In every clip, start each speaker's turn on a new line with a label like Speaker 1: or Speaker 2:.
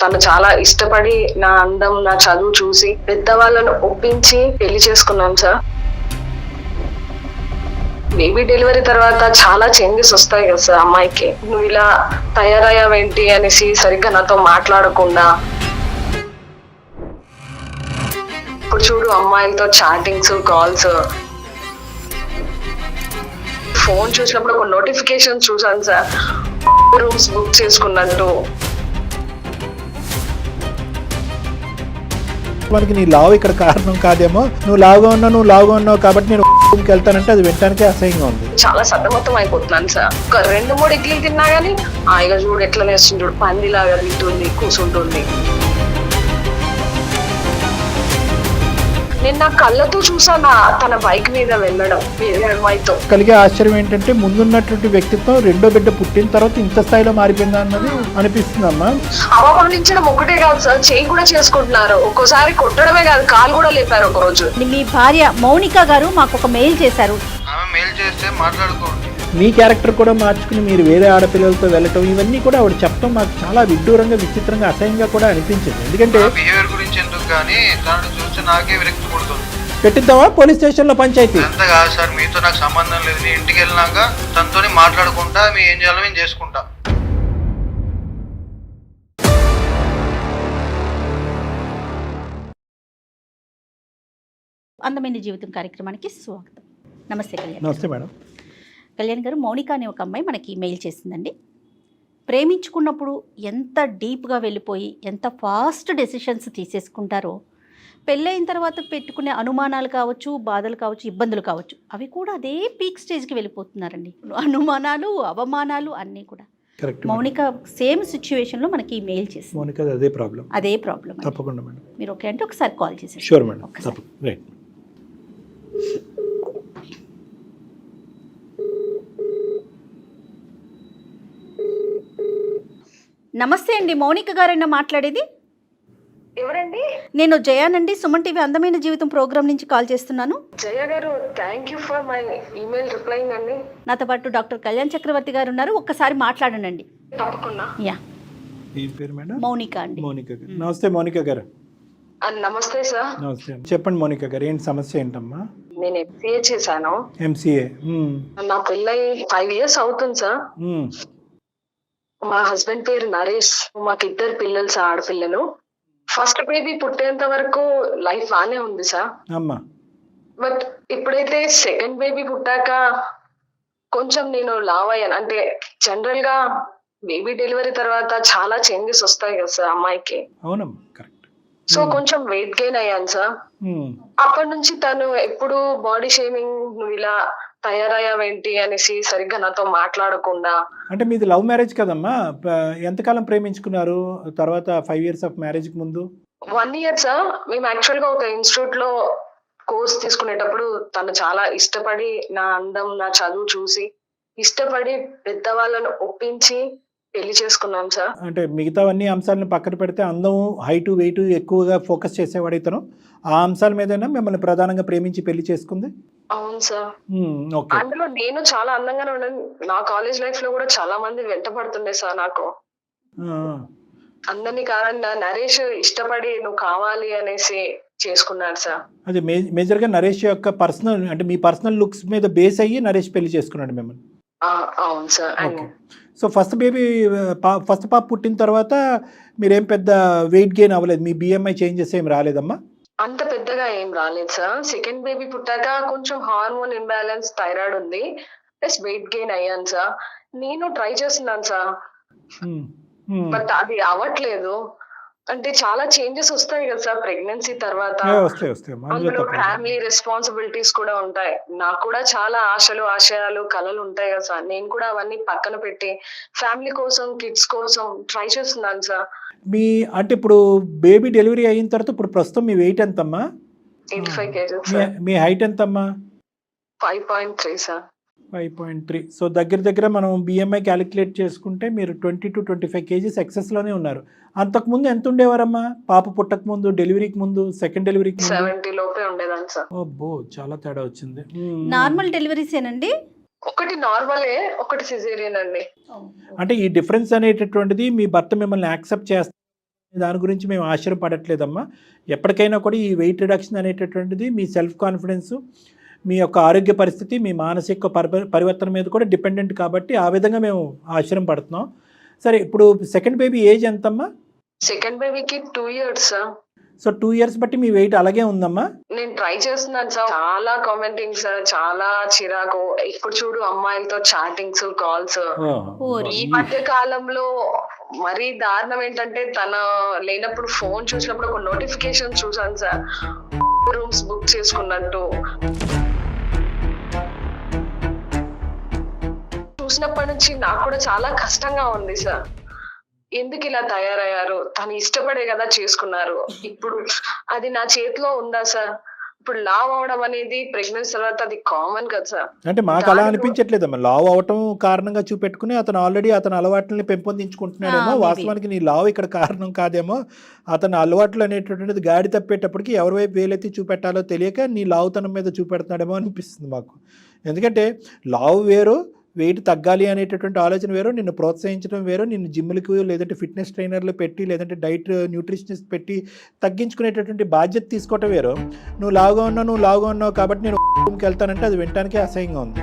Speaker 1: తను చాలా ఇష్టపడి నా అందం నా చదువు చూసి పెద్దవాళ్ళను ఒప్పించి పెళ్లి చేసుకున్నాం సార్. బేబీ డెలివరీ తర్వాత చాలా చేంజెస్ వస్తాయి కదా సార్ అమ్మాయికి. నువ్వు ఇలా తయారయ్యావేంటి అనేసి సరిగ్గా నాతో మాట్లాడకుండా, ఇప్పుడు చూడు అమ్మాయిలతో చాటింగ్స్ కాల్స్, ఫోన్ చూసినప్పుడు ఒక నోటిఫికేషన్ చూసాను సార్, రూమ్స్ బుక్ చేసుకున్నట్టు.
Speaker 2: మనకి నీ లావు ఇక్కడ కారణం కాదేమో, నువ్వు లావుగా ఉన్నావు కాబట్టి నేను రూమ్కి వెళ్తానంటే అది వినటానికి అసహ్యంగా ఉంది.
Speaker 1: చాలా సతమతం అయిపోతున్నాను సార్. ఒక 2-3 ఇడ్లీలు తిన్నా గానీ ఇక చూడు ఎట్లా వేస్తుంది, చూడు పందిలాగా తింటుంది కూర్చుంటుంది. నేను నా కళ్ళతో చూసాను తన బైక్ మీద వెళ్ళడం వేరే అమ్మాయితో.
Speaker 2: కలిగే ఆశ్చర్యం ఏంటంటే ముందున్నటువంటి వ్యక్తిత్వం రెండో బిడ్డ పుట్టిన తర్వాత ఇంత స్థాయిలో మారిపోయిందా అన్నది అనిపిస్తుందమ్మా.
Speaker 1: అవమానించడం ఒకటే కాదు సార్, చేయి కూడా చేసుకుంటున్నారు. ఒక్కోసారి కొట్టడమే కాదు, కాలు కూడా లేపారు ఒక రోజు.
Speaker 3: మీ భార్య మౌనిక గారు మాకు ఒక మెయిల్ చేశారు.
Speaker 4: మెయిల్ చేస్తే మాట్లాడుకోండి.
Speaker 2: మీ క్యారెక్టర్ కూడా మార్చుకుని మీరు వేరే ఆడపిల్లలతో వెళ్ళటం ఇవన్నీ కూడా ఆవిడ చెప్పడం మాకు చాలా విడ్డూరంగా విచిత్రంగా అసహ్యంగా కూడా అనిపించింది. ఎందుకంటే
Speaker 4: బిహేవియర్ గురించి ఎందుకు కానీ తనని చూస్తే నాకే విరక్తి పుడుతుంది.
Speaker 2: పెట్టిద్దామా పోలీస్ స్టేషన్ లో పంచాయతీ?
Speaker 4: అంత కాదు సార్, మీతో నాకు సంబంధం లేదు. నేను ఇంటికి వెళ్ళినాక తనతో మాట్లాడుకుంటా, మీ ఏం చేయాలో నేను చేసుకుంటా.
Speaker 3: అందమైన జీవితం కార్యక్రమానికి స్వాగతం. నమస్తే కళ్యాణ్.
Speaker 2: నమస్తే మేడం.
Speaker 3: కళ్యాణ్ గారు, మౌనిక అనే ఒక అమ్మాయి మనకి మెయిల్ చేసిందండి. ప్రేమించుకున్నప్పుడు ఎంత డీప్గా వెళ్ళిపోయి ఎంత ఫాస్ట్ డెసిషన్స్ తీసేసుకుంటారో, పెళ్ళైన తర్వాత పెట్టుకునే అనుమానాలు కావచ్చు, బాధలు కావచ్చు, ఇబ్బందులు కావచ్చు, అవి కూడా అదే పీక్ స్టేజ్కి వెళ్ళిపోతున్నారండి. అనుమానాలు, అవమానాలు అన్నీ కూడా. మౌనిక సేమ్ సిచ్యువేషన్లో మనకి మెయిల్ చేసింది.
Speaker 2: మౌనిక అదే ప్రాబ్లం. తప్పకుండా మేడం.
Speaker 3: మీరు ఓకే అంటే ఒకసారి కాల్ చేసి.
Speaker 2: Sure madam. రైట్.
Speaker 3: నమస్తే అండి, మౌనిక గారైనా మాట్లాడేది?
Speaker 1: ఎవరండి?
Speaker 3: నేను జయానండి, సుమన్ టీవీ అందమైన జీవితం ప్రోగ్రామ్ నుంచి కాల్ చేస్తున్నాను.
Speaker 1: జయ గారు, thank you for my email replying అండి.
Speaker 3: నాతో పాటు డాక్టర్ కళ్యాణ్ చక్రవర్తి గారు ఉన్నారు, ఒక్కసారి మాట్లాడండి.
Speaker 1: తప్పకుండా.
Speaker 3: యా,
Speaker 2: ఏం పేరు మేడం?
Speaker 3: మౌనిక అండి.
Speaker 2: మౌనిక గారు. నమస్తే మౌనిక గారు.
Speaker 1: నమస్తే సార్.
Speaker 2: నమస్తే. చెప్పండి మౌనిక గారు, ఏంటి సమస్య ఏంటమ్మా?
Speaker 1: నేను MCA చేశాను.
Speaker 2: MCA.
Speaker 1: నా పెళ్ళై 5 years అవుతుంది సార్. మా హస్బెండ్ పేరు నరేష్. మాకు 2 పిల్లలు సార్, ఆడపిల్లలు. ఫస్ట్ బేబీ పుట్టేంత వరకు లైఫ్ బానే ఉంది సార్. బట్ ఇప్పుడైతే సెకండ్ బేబీ పుట్టాక కొంచెం నేను లావ్ అయ్యాను. అంటే జనరల్ గా బేబీ డెలివరీ తర్వాత చాలా చేంజెస్ వస్తాయి కదా సార్ అమ్మాయికి.
Speaker 2: అవునమ్మా, కరెక్ట్.
Speaker 1: సో కొంచెం వెయిట్ గెయిన్ అయ్యాను సార్. అప్పటి నుంచి తను ఎప్పుడు బాడీ షేమింగ్, నువ్వు ఇలా తయారయ్యావేంటి అనేసి సరిగ్గా నాతో మాట్లాడకుండా.
Speaker 2: అంటే మీది లవ్ మ్యారేజ్ కదమ్మా? ఎంతకాలం ప్రేమించుకున్నారు? తర్వాత 5 years ఆఫ్ మ్యారేజ్ కి ముందు
Speaker 1: 1 year సార్. మేము యాక్చువల్ గా ఒక ఇన్స్టిట్యూట్ లో కోర్స్ తీసుకునేటప్పుడు తను చాలా ఇష్టపడి నా అందం నా చదువు చూసి ఇష్టపడి పెద్దవాళ్ళను ఒప్పించి పెళ్లి చేసుకున్నాం సార్.
Speaker 2: అంటే మిగతావన్నీ అంశాలను పక్కన పెడితే అందం, హైట్, వెయిట్ ఎక్కువగా ఫోకస్ చేసేవాడు ఇతను. ఆ అంశాల మీదైనా మిమ్మల్ని ప్రధానంగా ప్రేమించి పెళ్లి చేసుకుంది?
Speaker 1: అవును సార్. అందులో నేను చాలా అందంగానే ఉన్నాను. నా కాలేజ్ లైఫ్ లో కూడా చాలా మంది వెంటపడుతుండే సార్ నాకు. అందరినీ కాదన్నా నరేష్ ఇష్టపడి నువ్వు కావాలి అనేసి చేసుకున్నాడు సార్.
Speaker 2: అది మేజర్ గా నరేష్ యొక్క పర్సనల్, అంటే మీ పర్సనల్ లుక్స్ మీద బేస్ అయ్యి నరేష్ పెళ్లి చేసుకున్నాడు మిమ్మల్ని?
Speaker 1: అవును సార్.
Speaker 2: సో ఫస్ట్ పాప పుట్టిన తర్వాత మీరేం పెద్ద వెయిట్ గెయిన్ అవ్వలేదు? మీ BMI చేంజెస్ ఏం రాలేదమ్మా?
Speaker 1: అంత పెద్దగా ఏం రాలేదు సార్. సెకండ్ బేబీ పుట్టాక కొంచెం హార్మోన్ ఇంబ్యాలెన్స్, థైరాయిడ్ ఉంది, ప్లస్ వెయిట్ గెయిన్ అయ్యాను సార్. నేను ట్రై చేస్తున్నాను సార్, బట్ అది అవ్వట్లేదు. అంటే చాలా చేంజెస్ వస్తాయి కదా సార్ ప్రెగ్నెన్సీ తర్వాత. అందులో ఫ్యామిలీ రెస్పాన్సిబిలిటీస్ కూడా ఉంటాయి. నాకు కూడా చాలా ఆశయాలు కలలు ఉంటాయి కదా సార్. నేను కూడా అవన్నీ పక్కన పెట్టి ఫ్యామిలీ కోసం, కిడ్స్ కోసం ట్రై చేస్తున్నాను సార్.
Speaker 2: అంటే ఇప్పుడు బేబీ డెలివరీ అయిన తర్వాత ఇప్పుడు ప్రస్తుతం మీ వెయిట్ ఎంతమ్మా?
Speaker 1: 85 kgs.
Speaker 2: మీ హైట్ ఎంతమ్మా?
Speaker 1: 5.3 సార్.
Speaker 2: 5.3. సో దగ్గర మనం BMI క్యాలిక్యులేట్ చేసుకుంటే మీరు 20 to 25 kgs ఎక్సెస్లోనే ఉన్నారు. అంతకుముందు ఎంత ఉండేవారమ్మా? పాప పుట్టక ముందు, డెలివరీకి ముందు, సెకండ్ డెలివరీకి ముందు?
Speaker 1: 70 లోపే ఉండేదాన్ని సార్.
Speaker 2: అబ్బో, చాలా తేడా వచ్చింది.
Speaker 3: నార్మల్ డెలివరీస్ ఏనండి?
Speaker 1: ఒకటి నార్మలే, ఒకటి సిజేరియన్ అండి.
Speaker 2: అంటే ఈ డిఫరెన్స్ అనేటటువంటిది మీ భర్త మిమ్మల్ని యాక్సెప్ట్ చేస్తారు దాని గురించి మేము ఆశ్చర్యపడట్లేదమ్మా. ఎప్పటికైనా కూడా ఈ వెయిట్ రిడక్షన్ అనేటటువంటిది మీ సెల్ఫ్ కాన్ఫిడెన్స్, మీ యొక్క ఆరోగ్య పరిస్థితి, మీ మానసిక పరివర్తన మీద కూడా డిపెండెంట్ కాబట్టి ఆ విధంగా మేము ఆశ్చర్యం పడుతున్నాం. సరే, ఇప్పుడు సెకండ్ బేబీ ఏజ్ ఎంతమ్మా?
Speaker 1: సెకండ్ బేబీకి 2 years సార్.
Speaker 2: సో 2 years బట్టి మీ వెయిట్ అలాగే ఉందమ్మా?
Speaker 1: నేను ట్రై చేస్తున్నాను సార్. చాలా కామెంటింగ్ సార్, చాలా చిరాకు. ఇప్పుడు చూడు అమ్మాయిలతో చాటింగ్స్, కాల్స్. ఈ మధ్య కాలంలో మరీ దారుణం ఏంటంటే తన లేనప్పుడు ఫోన్ చూసినప్పుడు ఒక నోటిఫికేషన్ చూసాను సార్, రూమ్స్ బుక్ చేసుకున్నట్టు. చూసినప్పటి నుంచి నాకు కూడా చాలా కష్టంగా ఉంది సార్. ఎందుకు ఇలా తయారయ్యారు? తను ఇష్టపడే కదా చేసుకున్నారు. ఇప్పుడు అది నా చేతిలో ఉందా సార్? ఇప్పుడు లావ్ అవడం అనేది ప్రెగ్నెన్సీ తర్వాత అది కామన్ కదా సార్.
Speaker 2: అంటే మాకు అలా అనిపించట్లేదమ్మా. లావ్ అవటం కారణంగా చూపెట్టుకుని అతను ఆల్రెడీ అతని అలవాట్లని పెంపొందించుకుంటున్నాడేమో. వాస్తవానికి నీ లావ్ ఇక్కడ కారణం కాదేమో. అతని అలవాట్లు అనేటటువంటిది గాడి తప్పేటప్పటికి ఎవరి వైపు వేలెత్తి చూపెట్టాలో తెలియక నీ లావుతనం మీద చూపెడుతున్నాడేమో అనిపిస్తుంది మాకు. ఎందుకంటే లావ్ వేరు, వెయిట్ తగ్గాలి అనేటటువంటి ఆలోచన వేరు, నిన్ను ప్రోత్సహించడం వేరు, నిన్ను జిమ్లకు లేదంటే ఫిట్నెస్ ట్రైనర్లు పెట్టి లేదంటే డైట్ న్యూట్రిషనిస్ట్ పెట్టి తగ్గించుకునేటటువంటి బాధ్యత తీసుకోవటం వేరు. నువ్వు లావుగా ఉన్నావు కాబట్టి నేను రూమ్కి వెళ్తానంటే అది వినటానికే అసహ్యంగా ఉంది.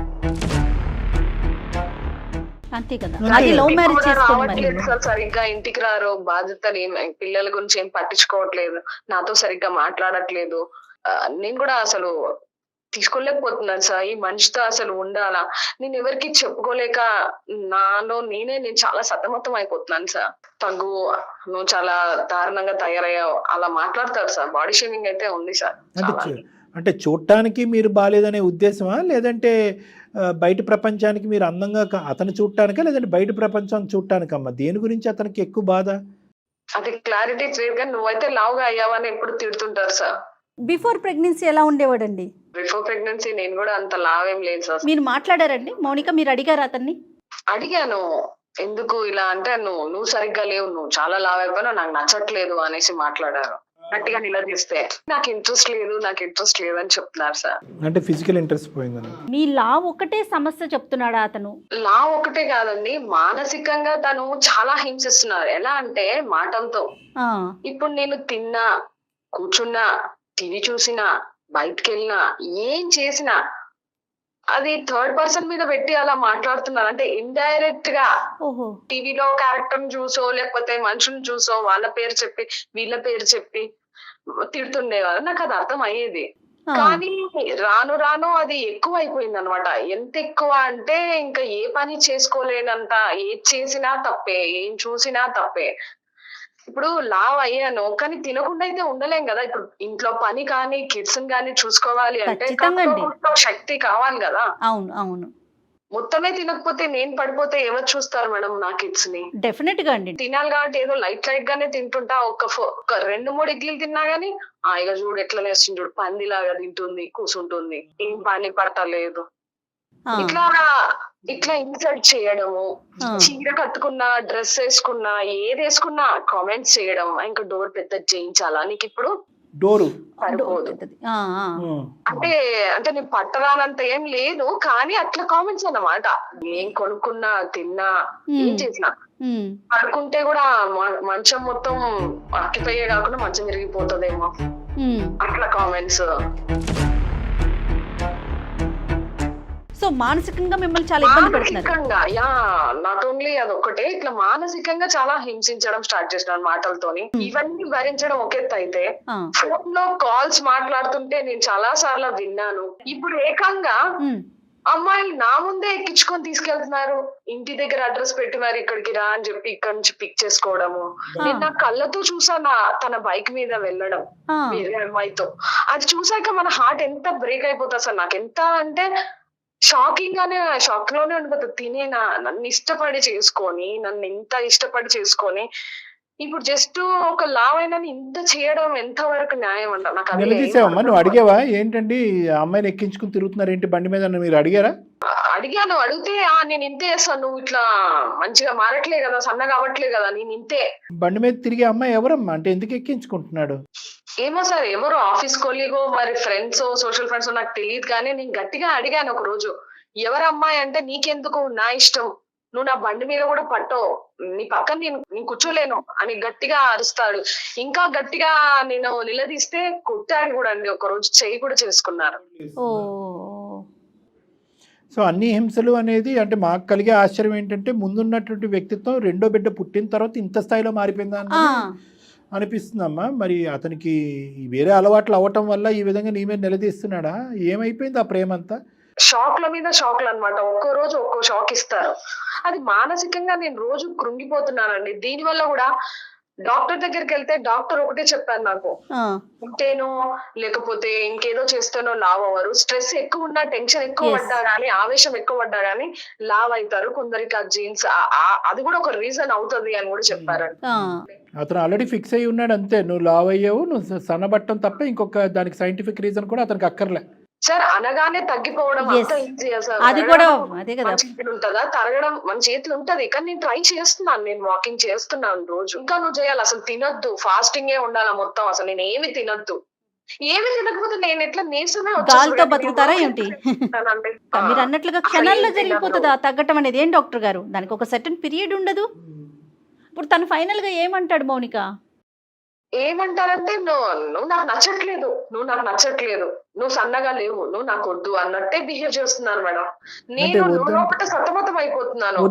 Speaker 3: అంతే కదా, అది లవ్ మ్యారేజ్
Speaker 1: రావట్లేదు సార్. సరిగ్గా ఇంటికి రారు, బాధ్యతలు పిల్లల గురించి ఏం పట్టించుకోవట్లేదు, నాతో సరిగ్గా మాట్లాడట్లేదు. నేను కూడా అసలు తీసుకోలేకపోతున్నాను సార్. ఈ మనిషితో అసలు ఉండాలా, నేను ఎవరికి చెప్పుకోలేక నేను చాలా సతమతం అయిపోతున్నాను సార్. నువ్వు చాలా దారుణంగా తయారయ్యావు అలా మాట్లాడతారు సార్. బాడీ షేమింగ్ అయితే ఉంది సార్.
Speaker 2: అంటే చూడటానికి మీరు బాగాలేదనే ఉద్దేశమా, లేదంటే బయట ప్రపంచానికి మీరు అందంగా అతను చూడటానికా, లేదంటే బయట ప్రపంచం చూడటానికమ్మా? దేని గురించి అతనికి ఎక్కువ బాధ?
Speaker 1: అది క్లారిటీ లేదు కానీ నువ్వైతే లావుగా అయ్యావని ఎప్పుడు తిడుతుంటారు సార్.
Speaker 3: బిఫోర్ ప్రెగ్నెన్సీ ఎలా ఉండేవాడండి?
Speaker 1: బిఫోర్ ప్రెగ్నెన్సీ నేను కూడా అంత లావేం లేదు సార్.
Speaker 3: మీరు మాట్లాడారండి మౌనిక? మీరు అడిగారు అతన్ని?
Speaker 1: అడిగాను, ఎందుకు ఇలా అంటే నువ్వు సరిగ్గా లేవు, నువ్వు చాలా లావ్ అయిపోయినా, నాకు నచ్చట్లేదు అనేసి మాట్లాడారు. గట్టిగా నిలదీస్తే నాకు ఇంట్రెస్ట్ లేదు అని చెప్తున్నారు సార్.
Speaker 2: అంటే ఫిజికల్ ఇంట్రెస్ట్ పోయిందని.
Speaker 3: మీ లావ్ ఒకటే సమస్య చెప్తున్నాడా అతను?
Speaker 1: లావ్ ఒకటే కాదండి, మానసికంగా తను చాలా హింసిస్తున్నారు. ఎలా అంటే మాటలతో. ఇప్పుడు నేను తిన్నా, కూర్చున్నా, టీవీ చూసినా, బయటకు వెళ్ళినా, ఏం చేసినా అది థర్డ్ పర్సన్ మీద పెట్టి అలా మాట్లాడుతున్నారు. అంటే ఇండైరెక్ట్ గా టీవీలో క్యారెక్టర్ చూసో లేకపోతే మనుషులను చూసో వాళ్ళ పేరు చెప్పి వీళ్ళ పేరు చెప్పి తిడుతుండేవారు. నాకు అది అర్థం అయ్యేది. కానీ రాను రాను అది ఎక్కువ అయిపోయింది అనమాట. ఎంత ఎక్కువ అంటే ఇంకా ఏ పని చేసుకోలేనంత, ఏది చేసినా తప్పే, ఏం చూసినా తప్పే. ఇప్పుడు లావ్ అయ్యాను కానీ తినకుండా అయితే ఉండలేం కదా. ఇప్పుడు ఇంట్లో పని కానీ కిడ్స్ కానీ చూసుకోవాలి అంటే శక్తి కావాలి కదా.
Speaker 3: అవును అవును.
Speaker 1: మొత్తమే తినకపోతే నేను పడిపోతే ఎవరు చూస్తారు మేడం నా కిడ్స్ ని?
Speaker 3: డెఫినెట్ గా అండి.
Speaker 1: తినాలి కాబట్టి ఏదో లైట్ గానే తింటుంటా. ఒక 2-3 ఇడ్లీలు తిన్నా గానీ ఇక చూడు ఎట్లా వేస్తుంది, చూడు పందిలాగా తింటుంది, కూర్చుంటుంది, ఏం పని పట్టలేదు. ఇట్లా ఇన్సల్ట్ చేయడము, చీర కట్టుకున్నా, డ్రెస్ వేసుకున్నా, ఏది వేసుకున్నా కామెంట్స్ చేయడం. ఇంకా డోర్ పెద్ద చేయించాలా నీకు ఇప్పుడు?
Speaker 2: డోరు
Speaker 1: సరిపోదు అంటే నేను పట్టరానంత ఏం లేదు కానీ అట్లా కామెంట్స్ అన్నమాట. ఏం కొనుక్కున్నా, తిన్నా, ఏం చేసినా, పడుకుంటే కూడా మంచం మొత్తం అక్కిపోయే కాకుండా మంచం విరిగిపోతుందేమో అట్లా కామెంట్స్.
Speaker 3: సో మానసికంగా మిమ్మల్ని చాలా ఇబ్బంది పెడుతున్నారు.
Speaker 1: నాట్ ఓన్లీ అదొక్కటే, ఇట్లా మానసికంగా చాలా హింసించడం స్టార్ట్ చేసినాను మాటలతోని. ఇవన్నీ భరించడం ఒకెత్త అయితే ఫోన్ లో కాల్స్ మాట్లాడుతుంటే నేను చాలా సార్లు విన్నాను. ఇప్పుడు ఏకంగా అమ్మాయిలు నా ముందే ఎక్కించుకొని తీసుకెళ్తున్నారు. ఇంటి దగ్గర అడ్రస్ పెట్టి మరి ఇక్కడికి రా అని చెప్పి ఇక్కడ నుంచి పిక్ చేసుకోవడము. నేను నా కళ్ళతో చూసాను తన బైక్ మీద వెళ్ళడం వేరే అమ్మాయితో. అది చూసాక మన హార్ట్ ఎంత బ్రేక్ అయిపోతుంది సార్. నాకు ఎంత అంటే షాక్ లోనే ఉండిపోతుంది. తినేనా, నన్ను ఇంత ఇష్టపడి చేసుకొని ఇప్పుడు జస్ట్ ఒక లావ్ అయినా ఇంత చేయడం ఎంత వరకు న్యాయం అంట నాకు.
Speaker 2: నిలదీసావమ్మా? నువ్వు అడిగావా ఏంటండి అమ్మాయిని ఎక్కించుకుని తిరుగుతున్నారు ఏంటి బండి మీద, మీరు అడిగారా?
Speaker 1: అడిగాను. అడిగితే నేను ఇంతే చేస్తాను, నువ్వు ఇట్లా మంచిగా మారట్లే కదా, సన్నగా అవ్వట్లే కదా, నేను ఇంతే.
Speaker 2: బండి మీద తిరిగే అమ్మాయి ఎవరమ్మా? అంటే ఎందుకు ఎక్కించుకుంటున్నాడు?
Speaker 1: ఏమో సార్, ఎవరు ఆఫీస్ కొలీగో మరి ఫ్రెండ్స్, సోషల్ ఫ్రెండ్స్ నాకు తెలియదు. కానీ నేను గట్టిగా అడిగాను ఒక రోజు, ఎవరు అమ్మాయి అంటే నీకెందుకు, నా ఇష్టం, నువ్వు నా బండి మీద కూడా పట్టవు, నీ పక్కన నేను కూర్చోలేను అని గట్టిగా అరుస్తాడు. ఇంకా గట్టిగా నేను నిలదీస్తే కొట్టాడు కూడా అండి, ఒక రోజు చెయ్యి కూడా చేసుకున్నారు.
Speaker 3: ఓ
Speaker 2: సో అన్ని హింసలు అనేది అంటే మాకు కలిగే ఆశ్చర్యం ఏంటంటే ముందున్నటువంటి వ్యక్తిత్వం రెండో బిడ్డ పుట్టిన తర్వాత ఇంత స్థాయిలో మారిపోయిందా అనిపిస్తుందమ్మా. మరి అతనికి వేరే అలవాట్లు అవ్వటం వల్ల ఈ విధంగా నీ మీద నిలదీస్తున్నాడా? ఏమైపోయింది ఆ ప్రేమ అంతా?
Speaker 1: షాక్ల మీద షాక్లు అన్నమాట. ఒక్కో రోజు ఒక్కో షాక్ ఇస్తారు. అది మానసికంగా నేను రోజు కృంగిపోతున్నానండి. దీని వల్ల కూడా డాక్టర్ దగ్గరికి వెళ్తే డాక్టర్ ఒకటే చెప్పారు నాకు, ఉంటేనో లేకపోతే ఇంకేదో చేస్తేనో లావ్ అవ్వరు, స్ట్రెస్ ఎక్కువ ఉన్నా, టెన్షన్ ఎక్కువ పడ్డా గానీ, ఆవేశం ఎక్కువ పడ్డా గానీ లావ్ అవుతారు, కొందరికి ఆ జీన్స్ అది కూడా ఒక రీజన్ అవుతుంది అని కూడా చెప్పారు.
Speaker 2: అతను ఆల్రెడీ ఫిక్స్ అయ్యి ఉన్నాడు అంతే, నువ్వు లావ్ అయ్యావు, నువ్వు సన్నబట్టం తప్ప ఇంకొక దానికి సైంటిఫిక్ రీజన్ కూడా అతనికి అక్కర్లే.
Speaker 1: సార్ అనగానే తగ్గిపోవడం అంత ఈజీ సార్?
Speaker 3: అది కూడా అదే కదా,
Speaker 1: చేతులు ఉంటుందా? తరగడం మన చేతులు ఉంటది, కానీ నేను ట్రై చేస్తున్నాను, నేను వాకింగ్ చేస్తున్నాను రోజు. ఇంకా నువ్వు చేయాలి, అసలు తినొద్దు, ఫాస్టింగ్ ఏ ఉండాలి మొత్తం, అసలు నేను ఏమి తినొద్దు. ఏమి తినకపోతే నేను ఎట్లా నీరసమే
Speaker 3: గాలితో బతుకుతారా ఏంటి? మీరు అన్నట్లుగా క్షణాల్లో జరిగిపోతుందా తగ్గటం అనేది? ఏం డాక్టర్ గారు, దానికి ఒక సర్టన్ పీరియడ్ ఉండదు. ఇప్పుడు తను ఫైనల్ గా ఏమంటాడు మౌనిక?
Speaker 1: ఏమంటారంటే నువ్వు నాకు నచ్చట్లేదు, నువ్వు నాకు నచ్చట్లేదు, నువ్వు సన్నగా లేవు, నువ్వు నాకు వద్దు అన్నట్టే బిహేవ్ చేస్తున్నాను మేడం. నేను లోపల సతమతం అయిపోతున్నాను.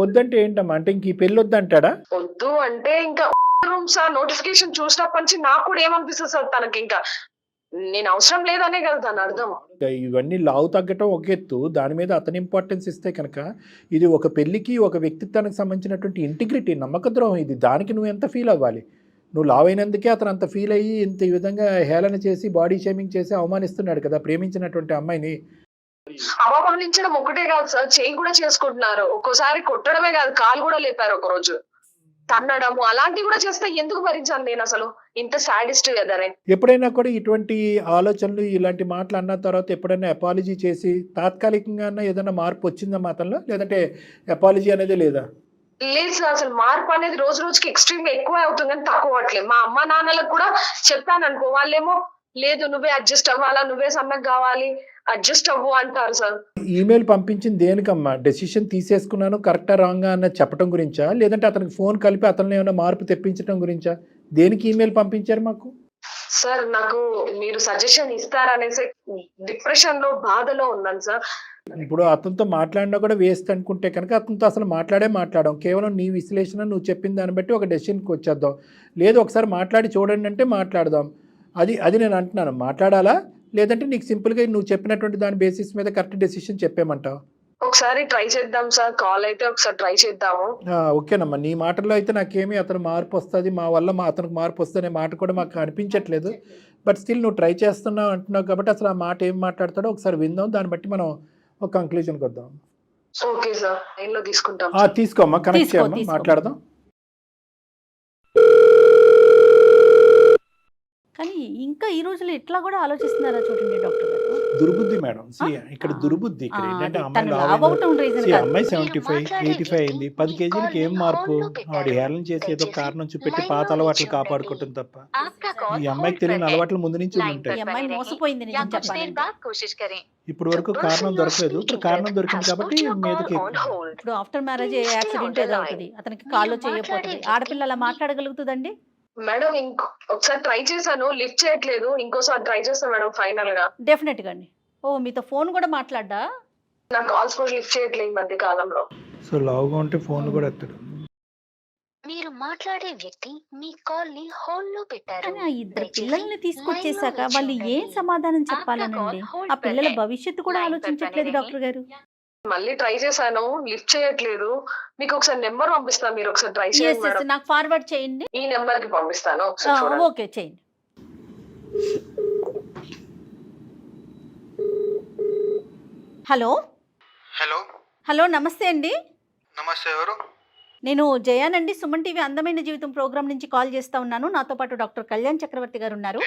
Speaker 2: వద్దంటే ఏంటమ్మా, అంటే ఇంక ఈ పెళ్లి వద్దంటాడా?
Speaker 1: వద్దు అంటే ఇంకా రూమ్స్ నోటిఫికేషన్ చూసినప్పటి నుంచి నాకు కూడా ఏమనిపిస్తుంది సార్, తనకి ఇంకా నేను అవసరం లేదనే కదా దాని అర్థం.
Speaker 2: ఇవన్నీ లావు తగ్గటం ఒక ఎత్తు, దాని మీద అతని ఇంపార్టెన్స్ ఇస్తే కనుక ఇది ఒక పెళ్లికి ఒక వ్యక్తిత్వానికి సంబంధించినటువంటి ఇంటిగ్రిటీ, నమ్మక ద్రోహం ఇది. దానికి నువ్వు ఎంత ఫీల్ అవ్వాలి? నువ్వు లావ్ అయినందుకే అతను అంత ఫీల్ అయ్యి ఇంత ఈ విధంగా హేళన చేసి బాడీ షేమింగ్ చేసి అవమానిస్తున్నాడు కదా ప్రేమించినటువంటి అమ్మాయిని.
Speaker 1: అవమానించడం ఒకటే కాదు సార్, చేయి కూడా చేసుకుంటున్నారు. ఒక్కోసారి కొట్టడమే కాదు, కాలు కూడా లేపారు ఒక రోజు, తన్నడము అలాంటివి కూడా చేస్తే ఎందుకు భరించాను నేను? అసలు ఇంత సాడిస్ట్ కదనే.
Speaker 2: ఎప్పుడైనా కూడా ఇటువంటి ఆలోచనలు ఇలాంటి మాటలు అన్న తర్వాత ఎప్పుడైనా అపాలజీ చేసి తాత్కాలికంగా ఏదైనా మార్పు వచ్చిందా మాటల్లో, లేదంటే అపాలజీ అనేది లేదా?
Speaker 1: లేదు సార్, అసలు మార్పు అనేది రోజు రోజుకి ఎక్స్ట్రీమ్ గా ఎక్కువ అవుతుంది కానీ తక్కువ అవట్లేదు. మా అమ్మ నాన్నలకు కూడా చెప్పాను అనుకో, వాళ్ళేమో లేదు నువ్వే అడ్జస్ట్ అవ్వాలా, నువ్వే సన్నగా కావాలి, అడ్జస్ట్ అవ్వు అంటారు సార్.
Speaker 2: ఈమెయిల్ పంపించింది దేనికమ్మా? డెసిషన్ తీసేసుకున్నాను కరెక్టా రాంగా అన్నది చెప్పడం గురించా, లేదంటే అతనికి ఫోన్ కలిపి అతను ఏమైనా మార్పు తెప్పించడం గురించా? దేనికి ఈమెయిల్ పంపించారు మాకు?
Speaker 1: సార్ నాకు మీరు సజెషన్ ఇస్తారనేసి డిప్రెషన్ లో బాధలో ఉన్నాను సార్.
Speaker 2: ఇప్పుడు అతనితో మాట్లాడినా కూడా వేస్ట్ అనుకుంటే కనుక అతనితో అసలు మాట్లాడాం, కేవలం నీ విశ్లేషణ నువ్వు చెప్పిన దాన్ని బట్టి ఒక డెసిషన్కి వచ్చేద్దాం. లేదు ఒకసారి మాట్లాడి చూడండి అంటే మాట్లాడదాం. అది నేను అంటున్నాను, మాట్లాడాలా లేదంటే నీకు సింపుల్గా నువ్వు చెప్పినటువంటి దాని బేసిస్ మీద కరెక్ట్ డెసిషన్ చెప్పేమంటావు?
Speaker 1: ఒకసారి ట్రై చేద్దాం సార్, కాల్ అయితే ఒకసారి ట్రై చేద్దాము.
Speaker 2: ఓకేనమ్మా, నీ మాటల్లో అయితే నాకేమీ అతను మార్పు వస్తుంది, మా వల్ల అతనికి మార్పు వస్తుంది అనే మాట కూడా మాకు అనిపించట్లేదు. బట్ స్టిల్ నువ్వు ట్రై చేస్తున్నావు అంటున్నావు కాబట్టి అసలు ఆ మాట ఏం మాట్లాడతాడో ఒకసారి విందాం, దాన్ని బట్టి మనం ఒక కంక్లూజన్కి వద్దాం.
Speaker 1: ఓకే సార్, లైన్లో తీసుకుంటాం.
Speaker 2: తీసుకోమ్మా, కనెక్ట్ చేయమ్మా, మాట్లాడదాం.
Speaker 3: కానీ ఇంకా ఈ రోజులు ఎట్లా కూడా ఆలోచిస్తున్నారా చూడండి డాక్టర్ గారు.
Speaker 2: దుర్బుద్ధి మేడం, ఇక్కడ దుర్బుద్ధి. ఇక్కడ ఏంటంటే అమ్మాయి 75, 85 అయింది, 10 కేజీలకి ఏం మార్పు? వాడు హేళన చేసి ఏదో కారణం చూపెట్టి పాత అలవాట్లు కాపాడుకోవటం తప్ప ఈ అమ్మాయికి తెలియని అలవాట్లు ముందు నుంచి ఉంటాయి. ఇప్పుడు వరకు కారణం దొరకలేదు, ఇప్పుడు కారణం దొరికింది కాబట్టి మీదకి.
Speaker 3: ఇప్పుడు ఆఫ్టర్ మ్యారేజ్ యాక్సిడెంట్ ఏదో అవుతుంది, అతనికి కాల్లో చేయకపోతుంది, ఆడపిల్ల అలా మాట్లాడగలుగుతుందండి
Speaker 1: మేడం? ఒకసారి ట్రై చేశాను, లిఫ్ట్ చేయట్లేదు, ఇంకోసారి ట్రై చేస్తాను మేడం ఫైనల్ గా.
Speaker 3: డెఫినెట్ గా అండి. మీతో ఫోన్ కూడా మాట్లాడ్డా?
Speaker 1: నా కాల్స్ కూడా లిఫ్ట్ చేయట్లేదు ఈ మధ్య కాలంలో.
Speaker 2: సో లావుగా ఉంటే ఫోన్ కూడా ఎత్తాడు.
Speaker 5: మీరు మాట్లాడే వ్యక్తి మీ కాల్ ని హోల్డ్ లో పెట్టారు.
Speaker 3: ఇద్దరు పిల్లల్ని తీసుకొచ్చేసాక వాళ్ళు ఏం సమాధానం చెప్పాలనండి? ఆ పిల్లల భవిష్యత్తు కూడా ఆలోచించట్లేదు డాక్టర్ గారు.
Speaker 1: మళ్ళీ ట్రై చేశాను, లిఫ్ట్ చేయట్లేదు. మీకు ఒకసారి నెంబర్ పంపిస్తాను, మీరు ఒకసారి ట్రై చేయండి.
Speaker 3: నాకు ఫార్వర్డ్ చేయండి,
Speaker 1: ఈ నెంబర్ కి పంపిస్తాను.
Speaker 3: ఓకే చేయండి. హలో హలో, నమస్తే అండి.
Speaker 4: నమస్తే, ఎవరు?
Speaker 3: నేను జయానండి, సుమన్ టీవీ అందమైన జీవితం ప్రోగ్రామ్ నుంచి కాల్ చేస్తా ఉన్నాను. నాతో పాటు డాక్టర్ కళ్యాణ్ చక్రవర్తి గారు ఉన్నారు.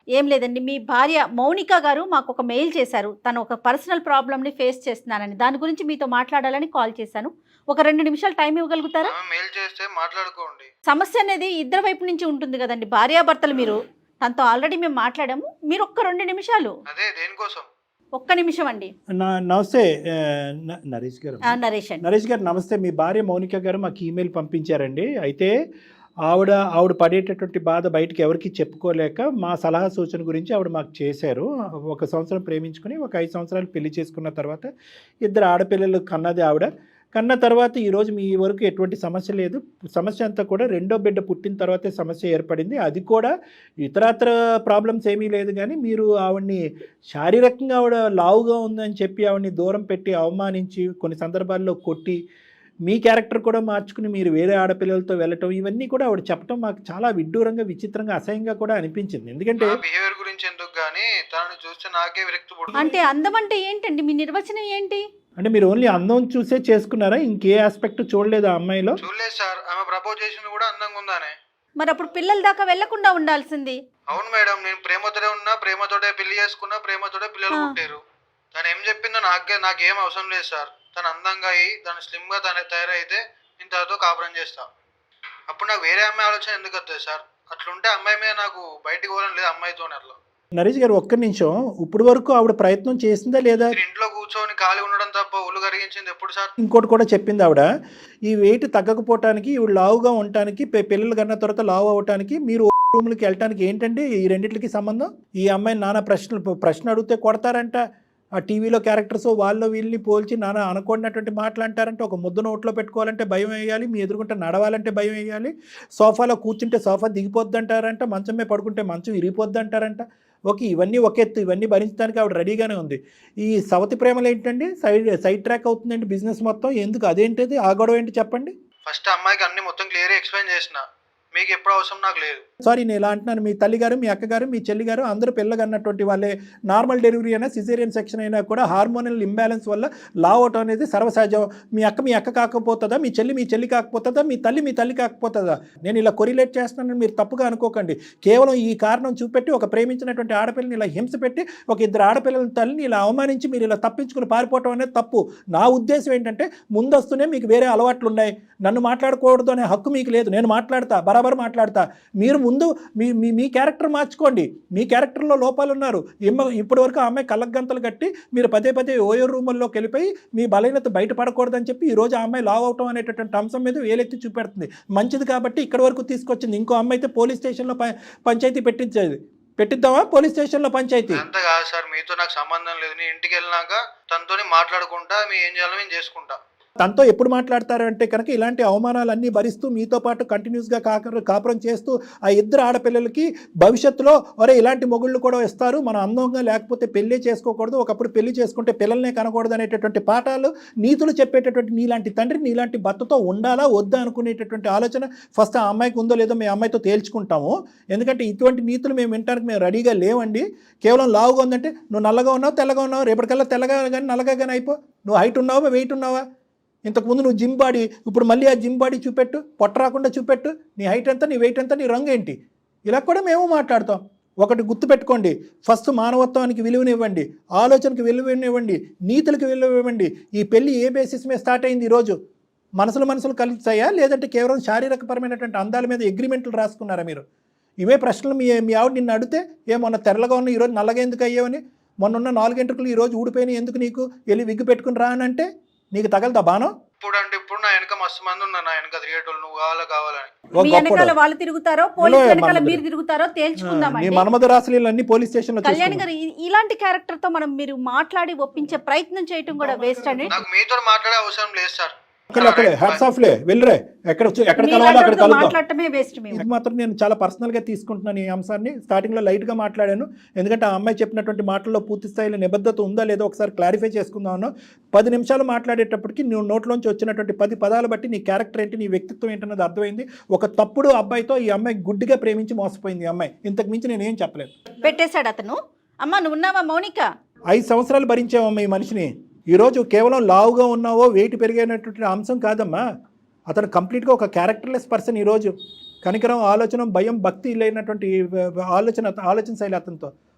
Speaker 3: ఏం లేదండి, మీ భార్య మౌనిక గారు మాకు ఒక మెయిల్ చేశారు, తను ఒక పర్సనల్ ప్రాబ్లమ్ని ఫేస్ చేస్తున్నానని. దాని గురించి మీతో మాట్లాడాలని కాల్ చేశాను. ఒక 2 నిమిషాలు టైం ఇవ్వగలుగుతారా? సమస్య అనేది ఇద్దరు వైపు నుంచి ఉంటుంది కదండి, భార్యాభర్తలు. మీరు తనతో ఆల్రెడీ మేము మాట్లాడాము, మీరు ఒక్క 2 నిమిషాలు. ఒక్క నిమిషం అండి.
Speaker 2: నమస్తే నరేష్ గారు.
Speaker 3: నరేష్ అండి.
Speaker 2: నరేష్ గారు నమస్తే. మీ భార్య మౌనిక గారు మాకు ఈమెయిల్ పంపించారండి. అయితే ఆవిడ పడేటటువంటి బాధ బయటకు ఎవరికి చెప్పుకోలేక మా సలహా సూచన గురించి ఆవిడ మాకు చేశారు. 1 సంవత్సరం ప్రేమించుకుని 5 సంవత్సరాలు పెళ్లి చేసుకున్న తర్వాత 2 ఆడపిల్లలు కన్నది ఆవిడ. కన్న తర్వాత ఈరోజు మీ వరకు ఎటువంటి సమస్య లేదు. సమస్య అంతా కూడా 2వ బిడ్డ పుట్టిన తర్వాతే సమస్య ఏర్పడింది. అది కూడా ఇతరత్ర ప్రాబ్లమ్స్ ఏమీ లేదు, కానీ మీరు ఆవిడ్ని శారీరకంగా ఆవిడ లావుగా ఉందని చెప్పి ఆవిడ్ని దూరం పెట్టి అవమానించి కొన్ని సందర్భాల్లో కొట్టి మీ క్యారెక్టర్ కూడా మార్చుకుని మీరు వేరే ఆడపిల్లలతో వెళ్ళటం, ఇవన్నీ కూడా ఆవిడ చెప్పడం మాకు చాలా విడ్డూరంగా, విచిత్రంగా, అసహ్యంగా కూడా అనిపించింది. ఎందుకంటే
Speaker 4: బిహేవియర్ గురించి ఎందుకు గానీ తనని చూస్తే నాకే విరక్తి పుడుతుంది.
Speaker 3: అంటే అందం అంటే ఏంటండి? మీ నిర్వచనం ఏంటి?
Speaker 2: అంటే మీరు ఓన్లీ అందం చూసే చేసుకున్నారా? ఇంకే ఆస్పెక్ట్ చూడలేదా అమ్మాయిలో?
Speaker 4: చూడలేదు సార్. ఆమె ప్రపోజ్ చేసింది కూడా అందంగా ఉందానే.
Speaker 3: మరి అప్పుడు పిల్లల దాకా వెళ్లకుండా ఉండాల్సింది.
Speaker 4: అవును మేడం, నేను ప్రేమతోనే ఉన్నా, ప్రేమతోటే పెళ్లి చేసుకున్నా, ప్రేమతోటే పిల్లలు పుట్టారు. తను ఏం చెప్పిందో నాకేం అవసరం లేదు సార్. తను అందంగా అయ్యి తను స్లిమ్ గా తయారైతే నేను తనతో కాపురం చేస్తా. అప్పుడు నాకు వేరే అమ్మాయి ఆలోచన ఎందుకు వస్తుంది సార్? అట్లుంటే అమ్మాయి మీద నాకు బయటికి పోవడం లేదు, అమ్మాయితోనే అట్లా.
Speaker 2: నరేష్ గారు ఒక్క నిమిషం, ఇప్పుడు వరకు ఆవిడ ప్రయత్నం చేసిందా లేదా?
Speaker 4: ఇంట్లో కూర్చొని ఖాళీ ఉండడం తప్ప ఒళ్ళు కరిగించింది ఎప్పుడు సార్?
Speaker 2: ఇంకోటి కూడా చెప్పింది ఆవిడ, ఈ వెయిట్ తగ్గకపోవటానికి, ఇవి లావుగా ఉండటానికి, పిల్లలు కన్నా తర్వాత లావు అవటానికి మీరు రూమ్లకి వెళ్ళటానికి ఏంటండి ఈ రెండింటికి సంబంధం? ఈ అమ్మాయిని నానా ప్రశ్న అడిగితే కొడతారంట. ఆ టీవీలో క్యారెక్టర్స్ వాళ్ళు వీళ్ళని పోల్చి నానా అనుకోనటువంటి మాటలు అంటారంటే, ఒక ముద్ద నోట్లో పెట్టుకోవాలంటే భయం వేయాలి, మీ ఎదురుకుంటే నడవాలంటే భయం వేయాలి, సోఫాలో కూర్చుంటే సోఫా దిగిపోద్ది అంటారంట, మంచం మీద పడుకుంటే మంచం విరిగిపోద్ది అంటారంట. ఓకే, ఇవన్నీ ఒక ఎత్తు, ఇవన్నీ భరించడానికి ఆవిడ రెడీగానే ఉంది. ఈ సవతి ప్రేమలు ఏంటండి? సైడ్ ట్రాక్ అవుతుందండి బిజినెస్ మొత్తం. ఎందుకు? అదేంటిది? ఆ గొడవ ఏంటి చెప్పండి.
Speaker 4: ఫస్ట్ అమ్మాయికి అన్ని మొత్తం క్లియర్ ఎక్స్ప్లెయిన్ చేసిన, మీకు ఎప్పుడు అవసరం నాకు లేదు.
Speaker 2: సారీ నేను ఇలా అంటున్నాను, మీ తల్లిగారు, మీ అక్కగారు, మీ చెల్లిగారు అందరూ పిల్లగన్నటువంటి వాళ్ళే. నార్మల్ డెలివరీ అయినా సిజేరియన్ సెక్షన్ అయినా కూడా హార్మోనల్ ఇంబ్యాలెన్స్ వల్ల లావ్ అవటం అనేది సర్వసహజం. మీ అక్క కాకపోతుందా? మీ చెల్లి కాకపోతుందా? మీ తల్లి కాకపోతుందా? నేను ఇలా కొరిలేట్ చేస్తున్నానని మీరు తప్పుగా అనుకోకండి. కేవలం ఈ కారణం చూపెట్టి ఒక ప్రేమించినటువంటి ఆడపిల్లని ఇలా హింస పెట్టి ఒక 2 ఆడపిల్లల తల్లిని ఇలా అవమానించి మీరు ఇలా తప్పించుకుని పారిపోవటం అనేది తప్పు. నా ఉద్దేశం ఏంటంటే, ముందస్తునే మీకు వేరే అలవాట్లు ఉన్నాయి, నన్ను మాట్లాడకూడదు అనే హక్కు మీకు లేదు. నేను మాట్లాడతా, బరాబర్ మాట్లాడతా. మీరు ముందు మీ క్యారెక్టర్ మార్చుకోండి. మీ క్యారెక్టర్లో లోపాలు ఉన్నారు. ఇప్పటి వరకు అమ్మాయి కళ్ళకు గంతలు కట్టి మీరు పదే ఓయో రూముల్లోకి వెళ్ళిపోయి మీ బలహీనత బయటపడకూడదని చెప్పి ఈరోజు ఆ అమ్మాయి లావ్ అవటం అనేటటువంటి అంశం మీద వేలెత్తి చూపెడుతుంది. మంచిది కాబట్టి ఇక్కడ వరకు తీసుకొచ్చింది. ఇంకో అమ్మాయి అయితే పోలీస్ స్టేషన్లో పంచాయతీ పెట్టిద్దామా? పోలీస్ స్టేషన్లో పంచాయతీ
Speaker 4: అంత కాదు సార్, మీతో నాకు సంబంధం లేదు. నేను ఇంటికి వెళ్ళినాక తనతోని మాట్లాడుకుంటా, మీ ఏం చేయాలో నేను చేసుకుంటా.
Speaker 2: తనతో ఎప్పుడు మాట్లాడతారు అంటే కనుక ఇలాంటి అవమానాలన్నీ భరిస్తూ మీతో పాటు కంటిన్యూస్గా కాపురం చేస్తూ ఆ 2 ఆడపిల్లలకి భవిష్యత్తులో ఇలాంటి మొగుళ్ళు కూడా ఇస్తారు, మనం అందంగా లేకపోతే పెళ్ళే చేసుకోకూడదు, ఒకప్పుడు పెళ్లి చేసుకుంటే పిల్లల్నే కనకూడదు అనేటటువంటి పాఠాలు, నీతులు చెప్పేటటువంటి నీలాంటి తండ్రి నీలాంటి భర్తతో ఉండాలా వద్దా అనుకునేటటువంటి ఆలోచన ఫస్ట్ ఆ అమ్మాయికి ఉందో లేదో మీ అమ్మాయితో తేల్చుకుంటాము. ఎందుకంటే ఇటువంటి నీతులు మేము వినడానికి మేము రెడీగా లేవండి. కేవలం లావుగా ఉందంటే నువ్వు నల్లగా ఉన్నావు, తెల్లగా ఉన్నావు, రేపటికల్లా తెల్లగా కానీ నల్లగా కానీ అయిపో. నువ్వు హైట్ ఉన్నావా, వెయిట్ ఉన్నావా? ఇంతకుముందు నువ్వు జిమ్ బాడీ, ఇప్పుడు మళ్ళీ ఆ జిమ్ బాడీ చూపెట్టు, పొట్ట రాకుండా చూపెట్టు. నీ హైట్ ఎంత, నీ వెయిట్ ఎంత, నీ రంగు ఏంటి? ఇలా కూడా మేము మాట్లాడతాం. ఒకటి గుర్తుపెట్టుకోండి, ఫస్ట్ మానవత్వానికి విలువనివ్వండి, ఆలోచనకి విలువనివ్వండి, నీతులకు విలువనివ్వండి. ఈ పెళ్ళి ఏ బేసిస్ మీద స్టార్ట్ అయింది? ఈరోజు మనసులు కలిసాయా, లేదంటే కేవలం శారీరకపరమైనటువంటి అందాల మీద అగ్రిమెంట్లు రాసుకున్నారా మీరు? ఇవే ప్రశ్నలు మీ ఆవిడ నిన్ను అడిగితే, మొన్న తెల్లగా ఉన్న ఈరోజు నల్లగా ఎందుకు అయ్యావని, మొన్న 4 గంటలు ఈరోజు ఊడిపోయినాయి ఎందుకు నీకు, వెళ్ళి విగ్గు పెట్టుకుని రా అని అంటే నీకు తగలదా బాణం?
Speaker 4: ఇప్పుడు నా వెనక మస్తు మంది ఉన్నారు, నా వెనక తిరిగేటోళ్ళు. నువ్వు కావాలని
Speaker 3: మీ వెనకాల వాళ్ళు తిరుగుతారో, పోలీస్ వెనకాల మీరు తిరుగుతారో తేల్చుకుందామండి.
Speaker 2: మన్మథ రాశులన్నీ పోలీస్ స్టేషన్లో.
Speaker 3: కళ్యాణ్ గారు, ఇలాంటి క్యారెక్టర్ తో మీరు మాట్లాడి ఒప్పించే ప్రయత్నం చేయటం కూడా వేస్ట్ అండి.
Speaker 4: నాకు మీతో మాట్లాడే అవసరం లేదు సార్.
Speaker 2: అక్కడే హ్యాట్స్ ఆఫ్ లే, వెళ్ళరే. ఎక్కడ కలవాలో అక్కడ
Speaker 3: మాట్లాడటమే వేస్ట్.
Speaker 2: ఇది మాత్రం నేను చాలా పర్సనల్గా తీసుకుంటున్నాను ఈ అంశాన్ని. స్టార్టింగ్లో లైట్గా మాట్లాడాను, ఎందుకంటే ఆ అమ్మాయి చెప్పినటువంటి మాటల్లో పూర్తి స్థాయిలో నిబద్ధత ఉందా లేదో ఒకసారి క్లారిఫై చేసుకుందామను. 10 నిమిషాలు మాట్లాడేటప్పటికి నువ్వు నోట్లోంచి వచ్చినటువంటి 10 పదాలు బట్టి నీ క్యారెక్టర్ ఏంటి, నీ వ్యక్తిత్వం ఏంటన్నది అర్థమైంది. ఒక తప్పుడు అబ్బాయితో ఈ అమ్మాయి గుడ్డిగా ప్రేమించి మోసపోయింది ఈ అమ్మాయి. ఇంతకు మించి నేనేం చెప్పలేదు.
Speaker 3: పెట్టేశాడు అతను. అమ్మ నువ్వు ఉన్నావా మౌనిక?
Speaker 2: 5 సంవత్సరాలు భరించావమ్మా ఈ మనిషిని. ఈరోజు కేవలం లావుగా ఉన్నావో వెయిట్ పెరిగినటువంటి అంశం కాదమ్మా, అతను కంప్లీట్గా ఒక క్యారెక్టర్లెస్ పర్సన్. ఈరోజు కనికరం, ఆలోచన, భయం, భక్తి లేనటువంటి ఆలోచన శైలి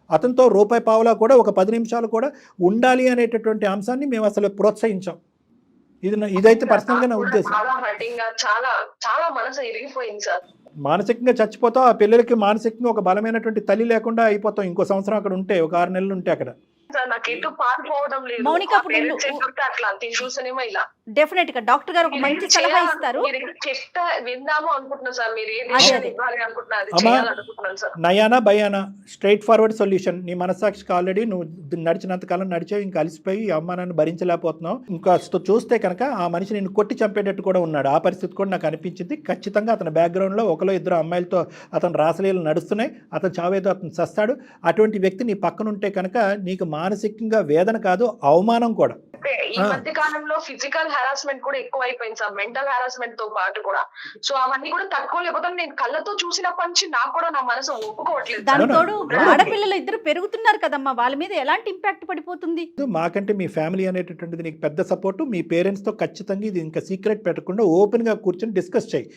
Speaker 2: అతనితో రూపాయి పావులా కూడా ఒక 10 నిమిషాలు కూడా ఉండాలి అనేటటువంటి అంశాన్ని మేము అసలు ప్రోత్సహించాం. ఇదైతే పర్సనల్గా నా ఉద్దేశం.
Speaker 1: చాలా మనసు ఇరిగిపోయింది సార్.
Speaker 2: మానసికంగా చచ్చిపోతావు. ఆ పిల్లలకి మానసికంగా ఒక బలమైనటువంటి తల్లి లేకుండా అయిపోతాం. ఇంకో సంవత్సరం అక్కడ ఉంటే, ఒక 6 నెలలు ఉంటే అక్కడ.
Speaker 1: సార్ నాకు ఎటు పారిపోవడం లేదు.
Speaker 3: మౌనిక, ఇప్పుడు నిన్ను-
Speaker 1: పేరెంట్స్ ఎట్లుంటే అట్లా అంతే చూస్తేనేమో ఇలా
Speaker 3: డెఫినెట్ గా డాక్టర్ గారు ఒక మంచి సలహా ఇస్తారు.
Speaker 1: మీరు చెప్తా విందాము అనుకుంటున్నాను సార్. మీరు ఏ
Speaker 3: అదే,
Speaker 1: డిసిషన్
Speaker 3: అదే.
Speaker 1: ఇవ్వాలి అనుకుంటున్నారు అది
Speaker 2: అమ్మా,
Speaker 1: చేయాలనుకుంటున్నాను సార్.
Speaker 2: నయానా భయానా స్ట్రైట్ ఫార్వర్డ్ సొల్యూషన్. నీ మనసాక్షికి ఆల్రెడీ నువ్వు నడిచినంత కాలం నడిచావు, ఇంకా అలసిపోయి ఈ అవమానాన్ని భరించలేకపోతున్నావు. ఇంకా చూస్తే కనుక ఆ మనిషి నేను కొట్టి చంపేటట్టు కూడా ఉన్నాడు. ఆ పరిస్థితి కూడా నాకు అనిపించింది. ఖచ్చితంగా అతని బ్యాక్గ్రౌండ్లో ఒకలో ఇద్దరు అమ్మాయిలతో అతను రాసలీలు నడుస్తున్నాయి. అతను చావేదో అతను చస్తాడు. అటువంటి వ్యక్తి నీ పక్కన ఉంటే కనుక నీకు మానసికంగా వేదన కాదు, అవమానం కూడా.
Speaker 1: ఈ మధ్య కాలంలో ఫిజికల్ హెరాస్మెంట్ కూడా ఎక్కువ అయిపోయింది సార్, మెంటల్ హెరాస్మెంట్ తో పాటు కూడా. సో అవన్నీ కూడా తక్కువ లేకపోతే నేను కళ్ళతో చూసినప్పటి నుంచి నాకు కూడా నా మనసు ఒప్పుకోవట్లేదు.
Speaker 3: దాని
Speaker 2: అవునా?
Speaker 3: తోడు
Speaker 2: అవునా?
Speaker 3: ఆడపిల్లలు ఇద్దరు పెరుగుతున్నారు కదమ్మా, వాళ్ళ మీద ఎలాంటి ఇంపాక్ట్ పడిపోతుంది?
Speaker 2: మాకంటే మీ ఫ్యామిలీ అనేటటువంటిది నీకు పెద్ద సపోర్టు. మీ పేరెంట్స్తో ఖచ్చితంగా ఇది ఇంకా సీక్రెట్ పెట్టకుండా ఓపెన్గా కూర్చొని డిస్కస్ చేయి.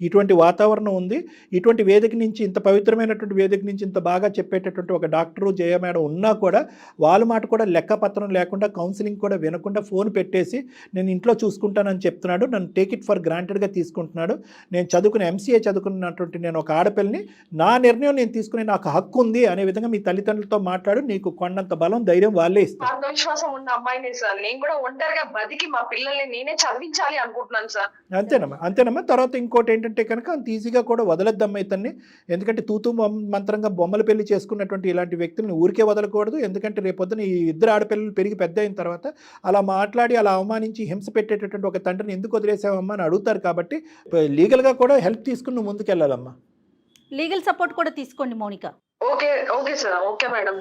Speaker 2: ఇటువంటి వాతావరణం ఉంది. ఇటువంటి వేదిక నుంచి, ఇంత పవిత్రమైనటువంటి వేదిక నుంచి ఇంత బాగా చెప్పేటటువంటి ఒక డాక్టరు జయ మేడం ఉన్నా కూడా వాళ్ళ మాట కూడా లెక్కపత్రం లేకుండా, కౌన్సిలింగ్ కూడా వినకుండా ఫోన్ పెట్టేసి నేను ఇంట్లో చూసుకుంటానని చెప్తున్నాడు. నన్ను టేక్ ఇట్ ఫర్ గ్రాంటెడ్గా తీసుకుంటున్నాడు. నేను చదువుకున్న ఎంసీఏ చదువుకున్నటువంటి నేను ఒక ఆడపిల్లని, నా నిర్ణయం నేను తీసుకునే నాకు హక్కు ఉంది అనే విధంగా మీ తల్లిదండ్రులతో మాట్లాడు. నీకు కొండంత బలం, ధైర్యం వాళ్ళే ఇస్తారు.
Speaker 1: ఆత్మవిశ్వాసం ఉన్న అమ్మాయిని సార్. నేను కూడా ఒంటరిగా బతికి మా పిల్లల్ని నేనే చదివించాలి అనుకుంటున్నాను సార్.
Speaker 2: అంతేనమ్మా. తర్వాత ఇంకోటి ఏంటంటే కనుక అంత ఈజీగా కూడా వదలద్దమ్మా ఇతన్ని. ఎందుకంటే తూతూ మంత్రంగా బొమ్మల పెళ్లి చేసుకున్నటువంటి ఇలాంటి వ్యక్తుల్ని ఊరికే వదలకూడదు. ఎందుకంటే రేపొద్దున ఈ ఇద్దరు ఆడపిల్లలు పెరిగి పెద్ద అయిన తర్వాత అలా మాట్లాడి అలా అవమానించి హింస పెట్టేటటువంటి ఒక తండ్రిని ఎందుకు వదిలేసావమ్మా అని అడుగుతారు. కాబట్టి లీగల్గా కూడా హెల్ప్ తీసుకుని నువ్వు ముందుకెళ్ళాలమ్మా.
Speaker 3: లీగల్ సపోర్ట్ కూడా తీసుకోండి Mounika.
Speaker 1: Okay sir. Okay madam.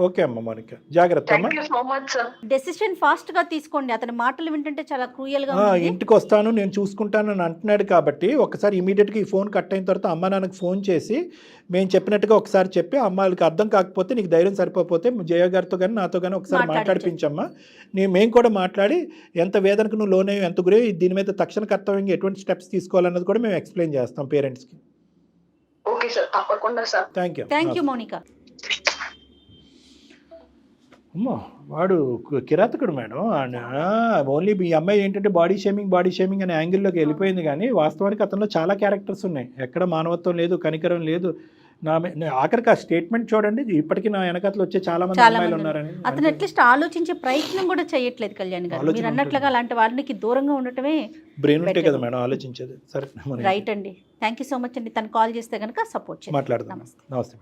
Speaker 2: Okay అమ్మ మౌనిక, జాగ్రత్త అమ్మా.
Speaker 1: Thank you so much sir.
Speaker 3: Decision fast గా తీసుకోండి. అతని మాటలు వింటుంటే చాలా క్రూయల్ గా ఉంది.
Speaker 2: ఇంటికి వస్తాను, నేను చూసుకుంటాను అని అంటున్నాడు. కాబట్టి ఒకసారి ఇమీడియట్గా ఈ ఫోన్ కట్ అయిన తర్వాత అమ్మ నాన్నకు ఫోన్ చేసి మేము చెప్పినట్టుగా ఒకసారి చెప్పి, అమ్మాయిలకి అర్థం కాకపోతే నీకు ధైర్యం సరిపోతే జయ గారితో కానీ నాతో కానీ ఒకసారి మాట్లాడిపించమ్మా. మేము కూడా మాట్లాడి ఎంత వేదనకు నువ్వు లోనయ్యో, ఎంత గురే, దీని మీద తక్షణ కర్తవ్యంగా ఎటువంటి స్టెప్స్ తీసుకోవాలన్నది కూడా మేము ఎక్స్ప్లెయిన్ చేస్తాం పేరెంట్స్కి.
Speaker 1: ఓకే సార్, తప్పకుండా సార్.
Speaker 3: Thank you Mounika.
Speaker 2: అమ్మో, వాడు కిరాతకుడు మేడం. ఓన్లీ ఈ అమ్మాయి ఏంటంటే బాడీ షేమింగ్ అనే యాంగిల్లోకి వెళ్ళిపోయింది. కానీ వాస్తవానికి అతనిలో చాలా క్యారెక్టర్స్ ఉన్నాయి. ఎక్కడ మానవత్వం లేదు, కనికరం లేదు. ఆఖరికి ఆ స్టేట్మెంట్ చూడండి, ఇప్పటికీ నా వెనకతలు వచ్చే చాలా మంది అమ్మాయిలు ఉన్నారని.
Speaker 3: అతను అట్లీస్ట్ ఆలోచించే ప్రయత్నం కూడా చేయట్లేదు కళ్యాణ్ గారు. మీరు అన్నట్లుగా అలాంటి వాళ్ళకి దూరంగా ఉండటమే
Speaker 2: బ్రెయిన్ ఉంటే కదా మేడం ఆలోచించేది. సరే,
Speaker 3: రైట్ అండి. థ్యాంక్ యూ సో మచ్ అండి. తను కాల్ చేస్తే కనుక సపోర్ట్ చేయండి.
Speaker 2: మాట్లాడదాం. నమస్తే.